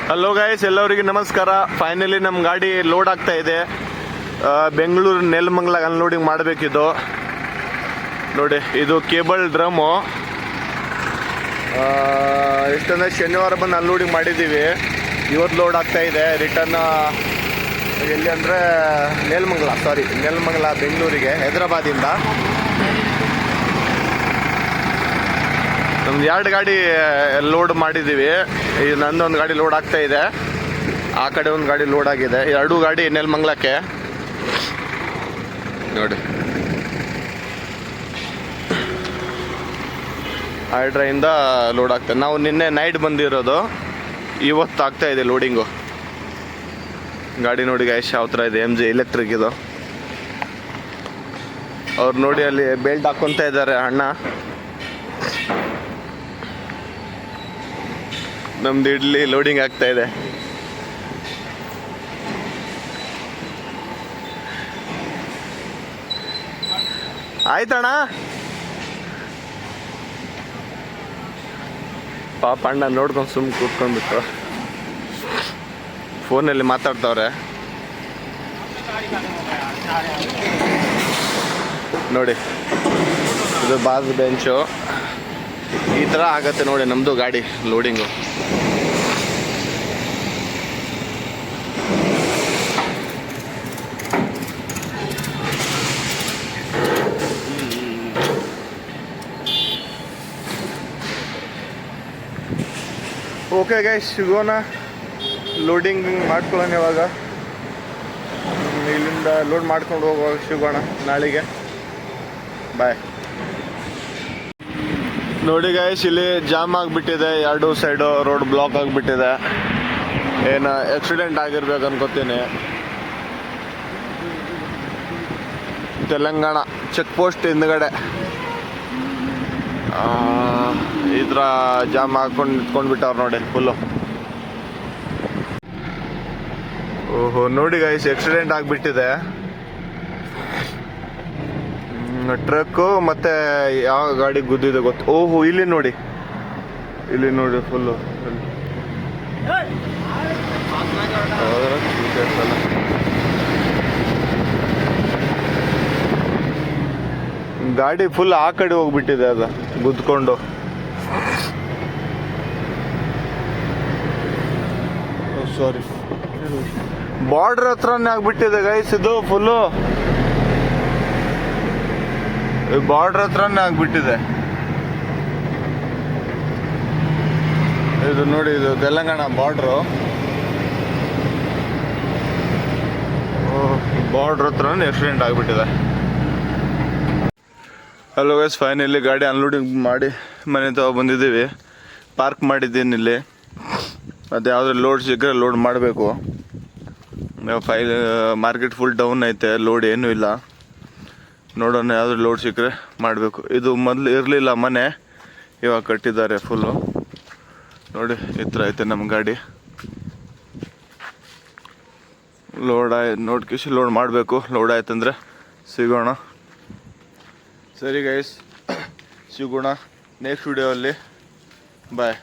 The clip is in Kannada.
ಹಲೋ ಗೈಸ್, ಎಲ್ಲರಿಗೆ ನಮಸ್ಕಾರ. ಫೈನಲಿ ನಮ್ಮ ಗಾಡಿ ಲೋಡ್ ಆಗ್ತಾ ಇದೆ. ಬೆಂಗಳೂರು ನೆಲಮಂಗಲ ಅನ್ಲೋಡಿಂಗ್ ಮಾಡಬೇಕಿದ್ದು. ನೋಡಿ, ಇದು ಕೇಬಲ್ ಡ್ರಮ್ಮು. ಇಷ್ಟೊಂದು ಶನಿವಾರ ಬಂದು ಅನ್ಲೋಡಿಂಗ್ ಮಾಡಿದ್ದೀವಿ. ಇವತ್ತು ಲೋಡ್ ಆಗ್ತಾ ಇದೆ. ರಿಟರ್ನ್ ಎಲ್ಲಿ ಅಂದರೆ ನೆಲಮಂಗಲ ಬೆಂಗಳೂರಿಗೆ ಹೈದರಾಬಾದಿಂದ. ನಮ್ದು 2 ಗಾಡಿ ಲೋಡ್ ಮಾಡಿದ್ದೀವಿ. ಈ ನಂದೊಂದು ಗಾಡಿ ಲೋಡ್ ಆಗ್ತಾ ಇದೆ, ಆ ಕಡೆ ಒಂದು ಗಾಡಿ ಲೋಡ್ ಆಗಿದೆ. 2 ಗಾಡಿ ನೆಲಮಂಗಲಕ್ಕೆ. ನೋಡಿ, ಹೈಡ್ರಾಯಿಂದ ಲೋಡ್ ಆಗ್ತದೆ. ನಾವು ನಿನ್ನೆ ನೈಟ್ ಬಂದಿರೋದು, ಇವತ್ತು ಆಗ್ತಾ ಇದೆ ಲೋಡಿಂಗು. ಗಾಡಿ ನೋಡಿ ಗೈಸ್ ಯಾವ ಥರ ಇದೆ. MG ಎಲೆಕ್ಟ್ರಿಕ್ ಇದು. ಅವ್ರು ನೋಡಿ ಅಲ್ಲಿ ಬೆಲ್ಟ್ ಹಾಕ್ಕೊತಾ ಇದ್ದಾರೆ ಅಣ್ಣ. ನಮ್ದು ಇಡ್ಲಿ ಲೋಡಿಂಗ್ ಆಗ್ತಾ ಇದೆ. ಆಯ್ತಣ್ಣ. ಪಾಪ ಅಣ್ಣ ನೋಡ್ಕೊಂಡು ಸುಮ್ಮನೆ ಕೂತ್ಕೊಂಡ್ಬಿಟ್ಟು ಫೋನಲ್ಲಿ ಮಾತಾಡ್ತವ್ರೆ. ನೋಡಿ, ಇದು ಬಾಸ್ ಬೆಂಚು. ಈ ಥರ ಆಗತ್ತೆ ನೋಡಿ ನಮ್ಮದು ಗಾಡಿ ಲೋಡಿಂಗು. ಓಕೆ ಗೈಸ್, ಸಿಗೋಣ. ಲೋಡಿಂಗ್ ಮಾಡ್ಕೊಳ್ಳೋಣ ಇವಾಗ. ಇಲ್ಲಿಂದ ಲೋಡ್ ಮಾಡ್ಕೊಂಡು ಹೋಗುವಾಗ ಸಿಗೋಣ ನಾಳೆಗೆ. ಬಾಯ್. ನೋಡಿ ಗೈಸ್, ಇಲ್ಲಿ ಜಾಮ್ ಆಗಿಬಿಟ್ಟಿದೆ. 2 ಸೈಡು ರೋಡ್ ಬ್ಲಾಕ್ ಆಗಿಬಿಟ್ಟಿದೆ. ಏನು ಆಕ್ಸಿಡೆಂಟ್ ಆಗಿರ್ಬೇಕು ಅನ್ಕೋತೀನಿ. ತೆಲಂಗಾಣ ಚೆಕ್ ಪೋಸ್ಟ್ ಹಿಂದ್ಗಡೆ ಈ ಥರ ಜಾಮ್ ಹಾಕೊಂಡು ನಿಂತ್ಕೊಂಡ್ಬಿಟ್ಟವ್ರು ನೋಡಿ ಫುಲ್ಲು. ಓಹೋ, ನೋಡಿ ಗೈಸ್, ಆಕ್ಸಿಡೆಂಟ್ ಆಗಿಬಿಟ್ಟಿದೆ. ಟ್ರಕ್ಕು ಮತ್ತೆ ಯಾವ ಗಾಡಿ ಗುದ್ದಿದೆ ಗೊತ್ತು. ಓಹೋ, ಇಲ್ಲಿ ನೋಡಿ ಫುಲ್ಲು. ಗಾಡಿ ಫುಲ್ ಆ ಕಡೆ ಹೋಗ್ಬಿಟ್ಟಿದೆ, ಅದು ಗುದ್ಕೊಂಡು. ಸಾರಿ, ಬಾರ್ಡರ್ ಹತ್ರನೇ ಆಗ್ಬಿಟ್ಟಿದೆ ಗೈಸ್. ಇದು ಫುಲ್ಲು ಬಾರ್ಡರ್ ಹತ್ರನೇ ಆಗ್ಬಿಟ್ಟಿದೆ. ಇದು ನೋಡಿ, ಇದು ತೆಲಂಗಾಣ ಬಾರ್ಡ್ರು. ಬಾರ್ಡ್ರ್ ಹತ್ರನೇ ಆಕ್ಸಿಡೆಂಟ್ ಆಗಿಬಿಟ್ಟಿದೆ. ಹಲೋ ಗೈಸ್, ಫೈನಲಿ ಗಾಡಿ ಅನ್ಲೋಡಿಂಗ್ ಮಾಡಿ ಮನೆ ತಗೋ ಬಂದಿದ್ದೀವಿ. ಪಾರ್ಕ್ ಮಾಡಿದ್ದೀನಿ ಇಲ್ಲಿ. ಅದು ಯಾವುದೇ ಲೋಡ್ ಸಿಕ್ಕರೆ ಲೋಡ್ ಮಾಡಬೇಕು. ಮಾರ್ಕೆಟ್ ಫುಲ್ ಡೌನ್ ಐತೆ, ಲೋಡ್ ಏನೂ ಇಲ್ಲ. ನೋಡೋಣ, ಯಾವುದೇ ಲೋಡ್ ಸಿಕ್ಕರೆ ಮಾಡಬೇಕು. ಇದು ಮೊದಲು ಇರಲಿಲ್ಲ ಮನೆ, ಇವಾಗ ಕಟ್ಟಿದ್ದಾರೆ ಫುಲ್ಲು. ನೋಡಿ, ಈ ಥರ ಐತೆ ನಮ್ಮ ಗಾಡಿ. ನೋಡ್ಕಿಸಿ ಲೋಡ್ ಮಾಡಬೇಕು. ಲೋಡ್ ಆಯ್ತಂದರೆ ಸಿಗೋಣ. ಸರಿ ಗೈಸ್, ಸಿಗೋಣ ನೆಕ್ಸ್ಟ್ ವಿಡಿಯೋಲ್ಲಿ. ಬಾಯ್.